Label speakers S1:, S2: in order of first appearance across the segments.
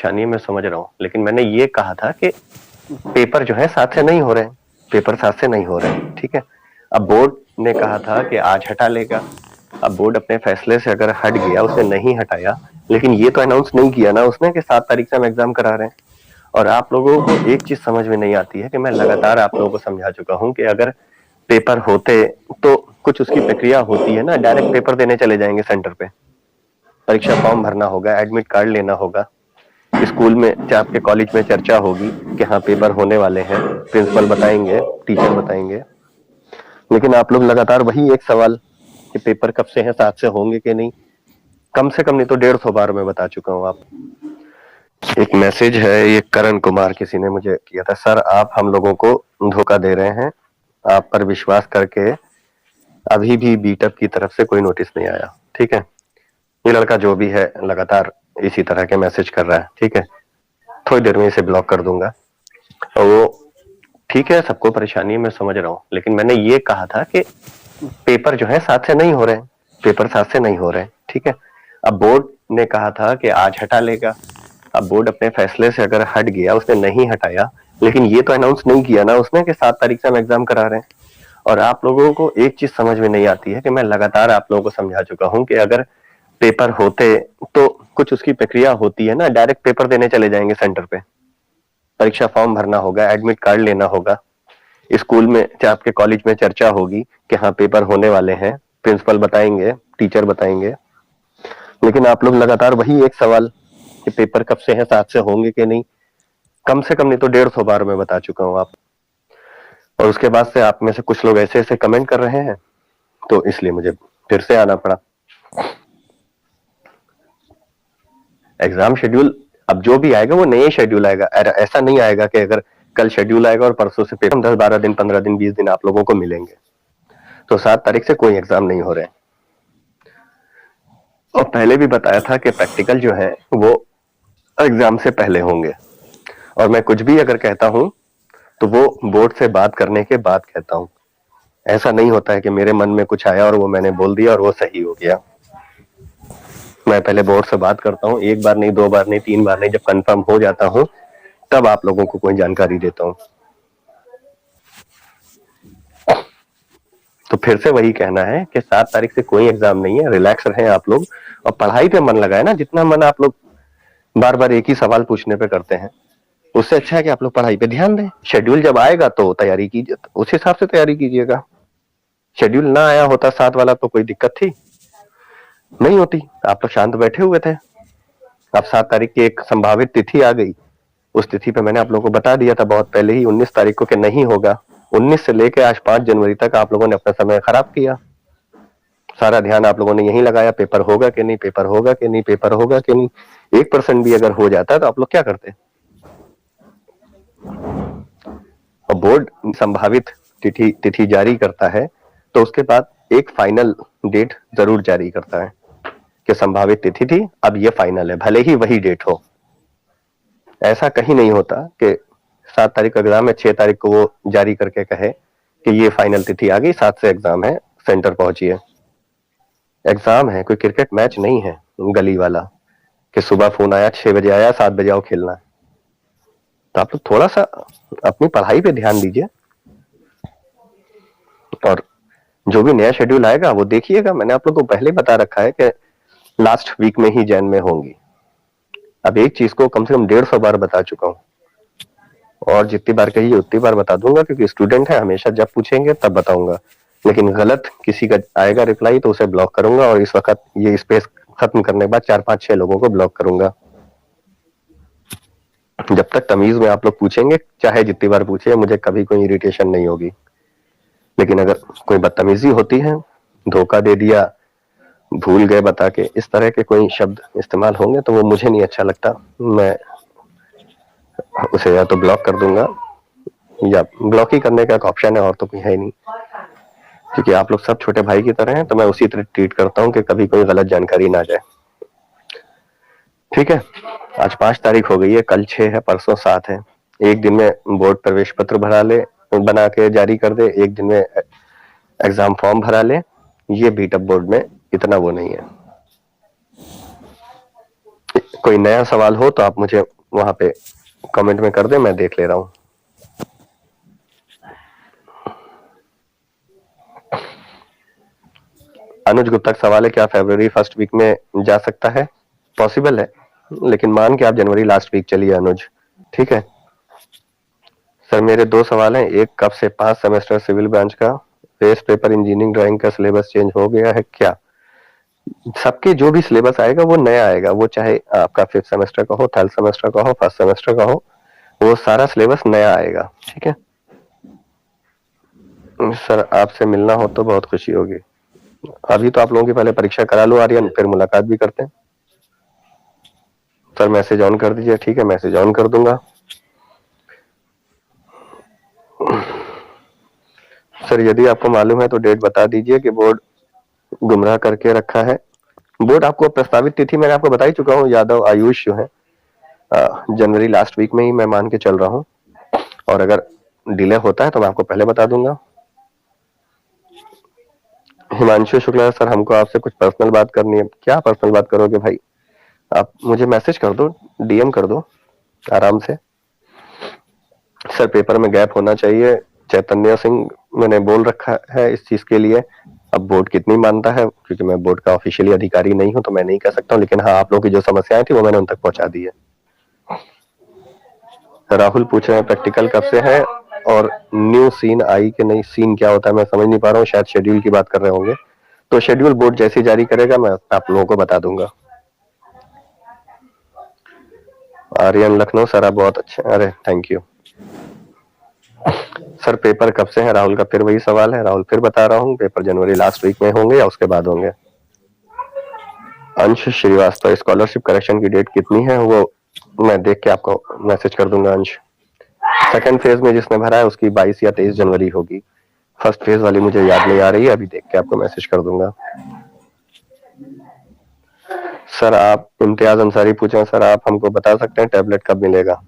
S1: परेशानी मैं समझ रहा हूँ, लेकिन मैंने ये कहा था कि पेपर जो है साथ से नहीं हो रहे हैं, पेपर साथ से नहीं हो रहे हैं, ठीक है। अब बोर्ड ने कहा था कि आज हटा लेगा। अब बोर्ड अपने फैसले से अगर हट गया, उसने नहीं हटाया, लेकिन ये तो अनाउंस नहीं किया ना उसने कि 7 तारीख से हम एग्जाम करा रहे हैं। और आप लोगों को एक चीज समझ में नहीं आती है कि मैं लगातार आप लोगों को समझा चुका हूं कि अगर पेपर होते तो कुछ उसकी प्रक्रिया होती है ना, डायरेक्ट पेपर देने चले जाएंगे सेंटर पे। परीक्षा फॉर्म भरना होगा, एडमिट कार्ड लेना होगा, स्कूल में या आपके कॉलेज में चर्चा होगी कि हाँ पेपर होने वाले हैं, प्रिंसिपल बताएंगे, टीचर बताएंगे। लेकिन आप लोग लगातार वही एक सवाल कि पेपर कब से हैं, साथ से होंगे कि नहीं, कम से कम नहीं तो 150 बार मैं बता चुका हूँ। आप एक मैसेज है, ये करण कुमार किसी ने मुझे किया था, सर आप हम लोगों को धोखा दे रहे हैं, आप पर विश्वास करके अभी भी बीटअप की तरफ से कोई नोटिस नहीं आया। ठीक है, ये लड़का जो भी है लगातार इसी तरह के मैसेज कर रहा है। ठीक है, थोड़ी देर में इसे ब्लॉक कर दूंगा। और वो ठीक है, सबको परेशानी मैं समझ रहा हूँ, लेकिन मैंने ये कहा था कि पेपर जो है साथ से नहीं हो रहे हैं, पेपर साथ से नहीं हो रहे हैं। ठीक है, अब बोर्ड ने कहा था कि आज हटा लेगा। अब बोर्ड अपने फैसले से अगर हट गया, उसने नहीं हटाया, लेकिन ये तो अनाउंस नहीं किया ना उसने कि 7 तारीख से हम एग्जाम करा रहे हैं। और आप लोगों को एक चीज समझ में नहीं आती है कि मैं लगातार आप लोगों को समझा चुका हूं कि अगर पेपर होते तो कुछ उसकी प्रक्रिया होती है ना, डायरेक्ट पेपर देने चले जाएंगे सेंटर पे। परीक्षा फॉर्म भरना होगा, एडमिट कार्ड लेना होगा, स्कूल में या आपके कॉलेज में चर्चा होगी कि हाँ पेपर होने वाले हैं, प्रिंसिपल बताएंगे, टीचर बताएंगे। लेकिन आप लोग लगातार वही एक सवाल कि पेपर कब से हैं, साथ से होंगे कि नहीं, कम से कम नहीं तो 150 बार मैं बता चुका हूँ आप। और उसके बाद से आप में से कुछ लोग ऐसे ऐसे कमेंट कर रहे हैं, तो इसलिए मुझे फिर से आना पड़ा। एग्जाम शेड्यूल अब जो भी आएगा वो नए शेड्यूल आएगा, ऐसा नहीं आएगा कि अगर कल शेड्यूल आएगा और परसों से पेपर 10-12 दिन, 15 दिन, 20 दिन आप लोगों को मिलेंगे। तो 7 तारीख से कोई एग्जाम नहीं हो रहे। और पहले भी बताया था कि प्रैक्टिकल जो है वो एग्जाम से पहले होंगे। और मैं कुछ भी अगर कहता हूं तो वो बोर्ड से बात करने के बाद कहता हूं। ऐसा नहीं होता है कि मेरे मन में कुछ आया और वो मैंने बोल दिया और वो सही हो गया। मैं पहले बोर्ड से बात करता हूँ, 1 बार नहीं, 2 बार नहीं, 3 बार नहीं, जब कंफर्म हो जाता हूँ तब आप लोगों को कोई जानकारी देता हूँ। तो फिर से वही कहना है कि 7 तारीख से कोई एग्जाम नहीं है, रिलैक्स रहें आप लोग और पढ़ाई पे मन लगाए ना। जितना मन आप लोग बार बार एक ही सवाल पूछने पे करते हैं, उससे अच्छा है कि आप लोग पढ़ाई पे ध्यान दें। शेड्यूल जब आएगा तो तैयारी कीजिए, उस हिसाब से तैयारी कीजिएगा। शेड्यूल ना आया होता 7 वाला तो कोई दिक्कत थी नहीं होती, आप लोग शांत बैठे हुए थे। अब 7 तारीख की एक संभावित तिथि आ गई, उस तिथि पे मैंने आप लोगों को बता दिया था बहुत पहले ही, 19 तारीख को कि नहीं होगा। 19 से लेकर आज 5 जनवरी तक आप लोगों ने अपना समय खराब किया। सारा ध्यान आप लोगों ने यही लगाया, पेपर होगा कि नहीं, पेपर होगा कि नहीं, पेपर होगा कि नहीं। 1% भी अगर हो जाता तो आप लोग क्या करते। और बोर्ड संभावित तिथि जारी करता है तो उसके बाद एक फाइनल डेट जरूर जारी करता है कि संभावित तिथि थी, अब ये फाइनल है, भले ही वही डेट हो। ऐसा कहीं नहीं होता कि 7 तारीख का एग्जाम है, 6 तारीख को वो जारी करके कहे कि ये फाइनल तिथि आ गई, 7 से एग्जाम है, सेंटर पहुंचिए। एग्जाम है, कोई क्रिकेट मैच नहीं है गली वाला कि सुबह फोन आया 6 बजे आया 7 बजे आओ खेलना। तो आप लोग थोड़ा सा अपनी पढ़ाई पे ध्यान दीजिए और जो भी नया शेड्यूल आएगा वो देखिएगा। मैंने आप लोग को पहले बता रखा है कि लास्ट वीक में ही जैन में होंगी। अब एक चीज को कम से कम 150 बार बता चुका हूँ और जितनी बार कही उतनी बार बता दूंगा, क्योंकि स्टूडेंट है, हमेशा जब पूछेंगे तब बताऊंगा। लेकिन गलत किसी का आएगा रिप्लाई तो उसे ब्लॉक करूंगा और इस वक्त ये स्पेस खत्म करने के बाद 4-5-6 लोगों को ब्लॉक करूंगा। जब तक तमीज में आप लोग पूछेंगे, चाहे जितनी बार पूछे, मुझे कभी कोई इरिटेशन नहीं होगी। लेकिन अगर कोई बदतमीजी होती है, धोखा दे दिया, भूल गए बता के, इस तरह के कोई शब्द इस्तेमाल होंगे तो वो मुझे नहीं अच्छा लगता। मैं उसे या तो ब्लॉक कर दूंगा या ब्लॉक ही करने का एक ऑप्शन है, और तो कोई है ही नहीं। क्योंकि आप लोग सब छोटे भाई की तरह हैं तो मैं उसी तरह ट्रीट करता हूँ कि कभी कोई गलत जानकारी ना जाए। ठीक है, आज 5 तारीख हो गई है, कल 6 है, परसों 7 है। एक दिन में बोर्ड प्रवेश पत्र बना के जारी कर दे, एक दिन में एग्जाम फॉर्म भरा ले। ये बीटअप बोर्ड में इतना वो नहीं है। कोई नया सवाल हो तो आप मुझे वहां पे कमेंट में कर दें, मैं देख ले रहा हूँ। अनुज गुप्ता का सवाल है, क्या फरवरी फर्स्ट वीक में जा सकता है? पॉसिबल है, लेकिन मान के आप जनवरी लास्ट वीक चलिए अनुज, ठीक है। सर मेरे 2 सवाल हैं, एक कब से 5 सेमेस्टर सिविल ब्रांच का वेस्ट पेपर इंजीनियरिंग ड्राइंग का सिलेबस चेंज हो गया है क्या? सबके जो भी सिलेबस आएगा वो नया आएगा, वो चाहे आपका 5th सेमेस्टर का हो, 3rd सेमेस्टर का हो, 1st सेमेस्टर का हो, वो सारा सिलेबस नया आएगा, ठीक है। सर आपसे मिलना हो तो बहुत खुशी होगी। अभी तो आप लोगों की पहले परीक्षा करा लो आर्यन, फिर मुलाकात भी करते हैं। सर मैसेज ऑन कर दीजिए, ठीक है, मैसेज ऑन कर दूंगा। सर यदि आपको मालूम है तो डेट बता दीजिए कि बोर्ड गुमराह करके रखा है। बोर्ड आपको प्रस्तावित तिथि मैंने आपको बता ही चुका हूँ, यादव आयुष जो है जनवरी लास्ट वीक में ही मैं मान के चल रहा हूँ, और अगर डिले होता है तो मैं आपको पहले बता दूंगा। हिमांशु शुक्ला, सर हमको आपसे कुछ पर्सनल बात करनी है। क्या पर्सनल बात करोगे भाई? आप मुझे मैसेज कर दो, डीएम कर दो आराम से। सर पेपर में गैप होना चाहिए, चैतन्य सिंह मैंने बोल रखा है इस चीज के लिए। अब बोर्ड कितनी मानता है, क्योंकि मैं बोर्ड का ऑफिशियली अधिकारी नहीं हूं तो मैं नहीं कह सकता हूं, लेकिन हाँ आप लोगों की जो समस्याएं थी वो मैंने उन तक पहुंचा दी है। राहुल पूछ रहे हैं प्रैक्टिकल कब से है और न्यू सीन आई कि नहीं? सीन क्या होता है मैं समझ नहीं पा रहा हूँ, शायद शेड्यूल की बात कर रहे होंगे। तो शेड्यूल बोर्ड जैसे जारी करेगा मैं आप लोगों को बता दूंगा। आर्यन लखनऊ, सर आप बहुत अच्छे, अरे थैंक यू। सर पेपर कब से है? राहुल का फिर वही सवाल है। राहुल फिर बता रहा हूँ, पेपर जनवरी लास्ट वीक में होंगे या उसके बाद होंगे। अंश श्रीवास्तव, स्कॉलरशिप करेक्शन की डेट कितनी है? वो मैं देख के आपको मैसेज कर दूंगा अंश। सेकंड फेज में जिसने भरा है उसकी 22 या 23 जनवरी होगी। फर्स्ट फेज वाली मुझे याद नहीं आ रही है, अभी देख के आपको मैसेज कर दूंगा। सर आप इम्तियाज अंसारी पूछे, सर आप हमको बता सकते हैं टैबलेट कब मिलेगा?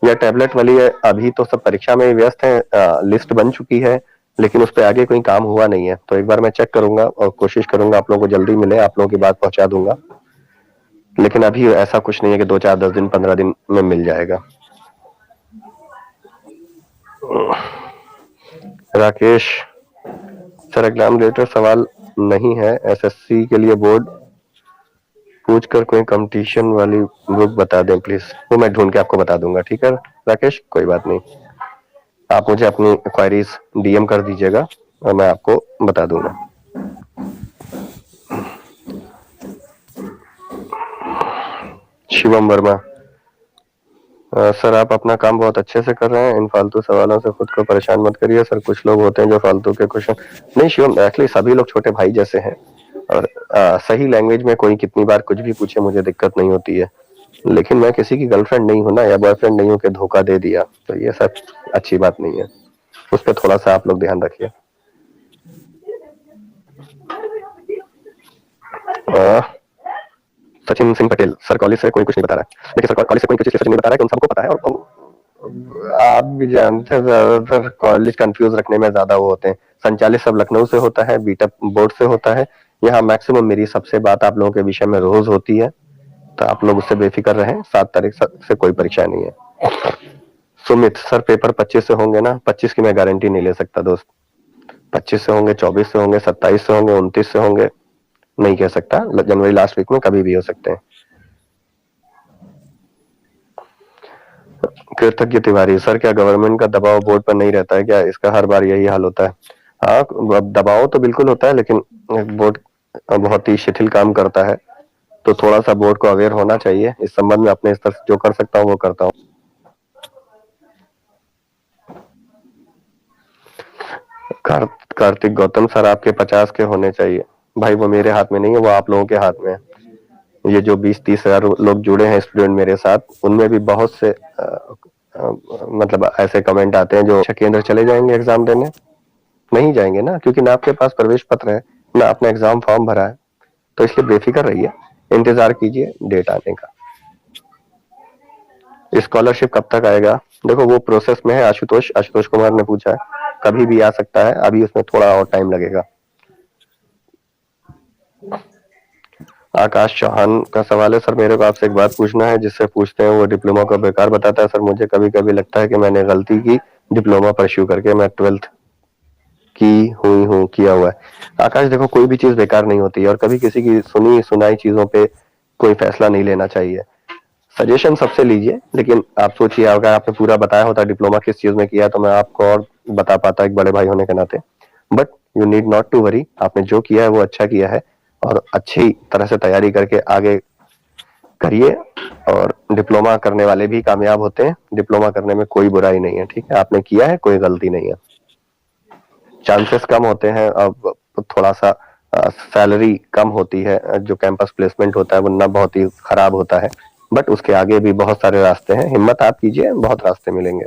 S1: यह टैबलेट वाली है, अभी तो सब परीक्षा में व्यस्त है, लिस्ट बन चुकी है, लेकिन उस पर आगे कोई काम हुआ नहीं है, तो एक बार मैं चेक करूंगा और कोशिश करूंगा आप लोगों को जल्दी मिले, आप लोगों की बात पहुंचा दूंगा। लेकिन अभी ऐसा कुछ नहीं है कि 2, 4, 10 दिन 15 दिन में मिल जाएगा। राकेश, सर एग्जाम रिलेटेड सवाल नहीं है, एसएससी के लिए बोर्ड पूछ कर कोई कंपटीशन वाली बुक बता दें प्लीज। वो मैं ढूंढ के आपको बता दूंगा, ठीक है राकेश, कोई बात नहीं। आप मुझे अपनी क्वायरीज डीएम कर दीजिएगा और मैं आपको बता दूंगा। शिवम वर्मा, सर आप अपना काम बहुत अच्छे से कर रहे हैं, इन फालतू सवालों से खुद को परेशान मत करिए। सर कुछ लोग होते हैं जो फालतू के क्वेश्चन, नहीं शिवम एक्चुअली सभी लोग छोटे भाई जैसे हैं, और सही लैंग्वेज में कोई कितनी बार कुछ भी पूछे मुझे दिक्कत नहीं होती है, लेकिन मैं किसी की गर्लफ्रेंड नहीं हूं ना, या बॉयफ्रेंड नहीं हूं कि धोखा दे दिया, तो ये सब अच्छी बात नहीं है, उस पर थोड़ा सा आप लोग ध्यान रखिए। सचिन सिंह पटेल, सर कॉलेज से कोई कुछ नहीं बता रहा है, देखिए सर कॉलेज से कोई कुछ सच नहीं बता रहा है कि उन सबको पता है, और आप भी जानते हैं ज्यादातर कॉलेज कंफ्यूज रखने में ज्यादा वो होते हैं। संचालित सब लखनऊ से होता है, बीटेक बोर्ड से होता है, यहाँ मैक्सिमम मेरी सबसे बात आप लोगों के विषय में रोज होती है, तो आप लोग उससे बेफिक्र रहें, 7 तारीख से कोई परीक्षा नहीं है। सुमित, सर पेपर 25 से होंगे ना? 25 की मैं गारंटी नहीं ले सकता दोस्त, 25 से होंगे, 24 से होंगे, 27 से होंगे, 29 से होंगे, नहीं कह सकता, जनवरी लास्ट वीक में कभी भी हो सकते हैं। कृतज्ञ तिवारी, सर क्या गवर्नमेंट का दबाव बोर्ड पर नहीं रहता है क्या? इसका हर बार यही हाल होता है। हाँ दबाव तो बिल्कुल होता है, लेकिन बोर्ड बहुत ही शिथिल काम करता है, तो थोड़ा सा बोर्ड को अवेयर होना चाहिए इस संबंध में। अपने स्तर से जो कर सकता हूँ वो करता हूँ। कार्तिक गौतम, सर आपके 50 के होने चाहिए। भाई वो मेरे हाथ में नहीं है, वो आप लोगों के हाथ में है। ये जो 20-30 हजार लोग जुड़े हैं स्टूडेंट मेरे साथ, उनमें भी बहुत से मतलब ऐसे कमेंट आते हैं जो केंद्र चले जाएंगे एग्जाम देने, नहीं जाएंगे ना, क्योंकि ना आपके पास प्रवेश पत्र है ना आपने एग्जाम फॉर्म भरा है, तो इसलिए बेफिक्र रहिए, इंतजार कीजिए डेट आने का। स्कॉलरशिप कब तक आएगा? देखो वो प्रोसेस में है, आशुतोष कुमार ने पूछा है, कभी भी आ सकता है, अभी उसमें थोड़ा और टाइम लगेगा। आकाश चौहान का सवाल है, सर मेरे को आपसे एक बात पूछना है, जिससे पूछते हैं वो डिप्लोमा को बेकार बताता है। सर मुझे कभी कभी लगता है कि मैंने गलती की डिप्लोमा परस्यू करके, मैं 12th की हुई हूँ, किया हुआ है। आकाश देखो, कोई भी चीज बेकार नहीं होती है और कभी किसी की सुनी सुनाई चीजों पे कोई फैसला नहीं लेना चाहिए। सजेशन सबसे लीजिए, लेकिन आप सोचिए अगर आपने पूरा बताया होता डिप्लोमा किस चीज में किया तो मैं आपको और बता पाता एक बड़े भाई होने के नाते। But you need not to worry, आपने जो किया है वो अच्छा किया है और अच्छी तरह से तैयारी करके आगे करिए। और डिप्लोमा करने वाले भी कामयाब होते हैं, डिप्लोमा करने में कोई बुराई नहीं है, ठीक है। आपने किया है, कोई गलती नहीं है। चांसेस कम होते हैं, अब थोड़ा सा सैलरी कम होती है, जो कैंपस प्लेसमेंट होता है वो ना बहुत ही खराब होता है, बट उसके आगे भी बहुत सारे रास्ते हैं। हिम्मत आप कीजिए, बहुत रास्ते मिलेंगे।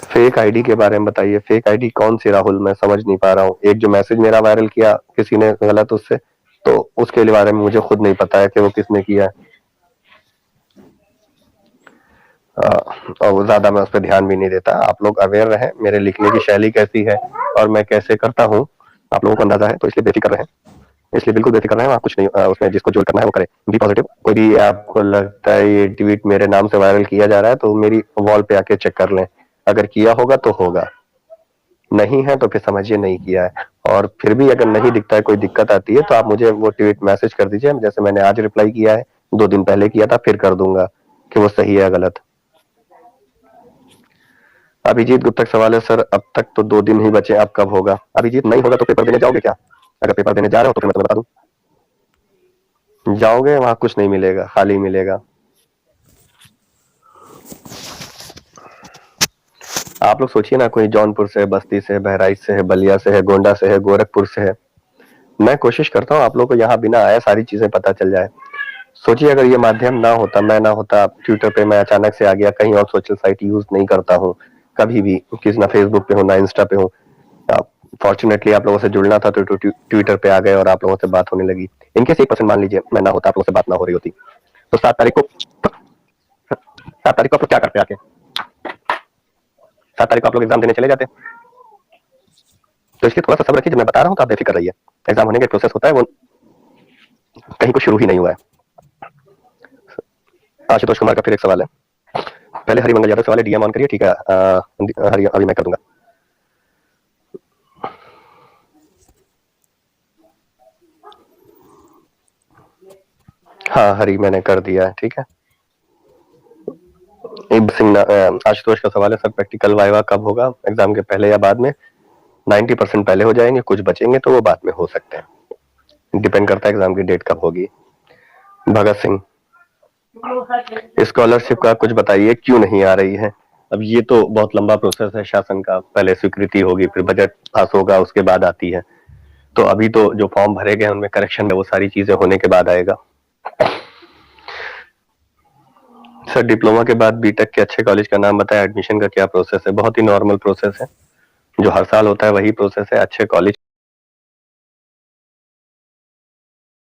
S1: फेक आईडी के बारे में बताइए। फेक आईडी कौन सी राहुल, मैं समझ नहीं पा रहा हूँ। एक जो मैसेज मेरा वायरल किया किसी ने गलत उससे, तो उसके बारे में मुझे खुद नहीं पता है कि वो किसने किया है। और ज्यादा मैं उस पर ध्यान भी नहीं देता। आप लोग अवेयर रहें मेरे लिखने की शैली कैसी है और मैं कैसे करता हूँ, आप लोगों को अंदाजा है, तो इसलिए बेफिक्र रहें। इसलिए बिल्कुल बेफिक्र रहें, वहाँ कुछ नहीं, उसमें जिसको जो करना है वो करे। Be positive. कोई भी आपको लगता है ये ट्वीट मेरे नाम से वायरल किया जा रहा है तो मेरी वॉल पे आके चेक कर लें, अगर किया होगा तो होगा, नहीं है तो फिर समझिए नहीं किया है। और फिर भी अगर नहीं दिखता है, कोई दिक्कत आती है, तो आप मुझे वो ट्वीट मैसेज कर दीजिए, जैसे मैंने आज रिप्लाई किया है, 2 दिन पहले किया था, फिर कर दूंगा कि वो सही है गलत। अभिजीत गुप्ता का सवाल है, सर अब तक तो 2 दिन ही बचे, अब कब होगा? अभिजीत नहीं होगा तो पेपर देने जाओगे क्या? अगर पेपर देने जा रहे हो तो फिर मैं तुम्हें बता दूं, जाओगे वहां कुछ नहीं मिलेगा, खाली मिलेगा। आप लोग सोचिए ना, कोई जौनपुर से, बस्ती से, बहराइच से है, बलिया से है, गोंडा से है, गोरखपुर से है। मैं कोशिश करता हूँ आप लोग को यहाँ बिना आए सारी चीजें पता चल जाए। सोचिए अगर ये माध्यम ना होता, मैं ना होता, ट्विटर पे मैं अचानक से आ गया, कहीं और सोशल साइट यूज नहीं करता हूँ कभी भी, किस ना फेसबुक पे हूँ ना इंस्टा पे हूँ। फॉर्चुनेटली आप लोगों से जुड़ना था तो ट्विटर पे आ गए और आप लोगों से बात होने लगी। इनकेस 1% मान लीजिए मैं ना होता, आप लोगों से बात ना हो रही होती, तो 7 तारीख को आप लोग क्या करते आके? 7 तारीख को आप लोग एग्जाम देने चले जाते। तो इसलिए थोड़ा सा सब्र रखिए, जब मैं बता रहा हूँ तो आप बेफिक्र रहिए। एग्जाम होने का प्रोसेस होता है, वो कहीं को शुरू ही नहीं हुआ है। आशुतोष कुमार का फिर एक सवाल है, पहले हरिमंगल यादव सवाल है, डीएम ऑन करिए, ठीक है। हरि अभी मैं कर दूंगा। हाँ हरी मैंने कर दिया है, ठीक है। आशुतोष का सवाल है, सर प्रैक्टिकल वाइवा कब होगा, एग्जाम के पहले या बाद में? 90% पहले हो जाएंगे, कुछ बचेंगे तो वो बाद में हो सकते हैं, डिपेंड करता है एग्जाम की डेट कब होगी। भगत सिंह, स्कॉलरशिप का कुछ बताइए, क्यों नहीं आ रही है? अब ये तो बहुत लंबा प्रोसेस है शासन का, पहले स्वीकृति होगी, फिर बजट पास होगा, उसके बाद आती है। तो अभी तो जो फॉर्म भरे गए उनमें करेक्शन है, वो सारी चीजें होने के बाद आएगा। सर डिप्लोमा के बाद बीटेक के अच्छे कॉलेज का नाम बताएं, एडमिशन का क्या प्रोसेस है? बहुत ही नॉर्मल प्रोसेस है, जो हर साल होता है वही प्रोसेस है। अच्छे कॉलेज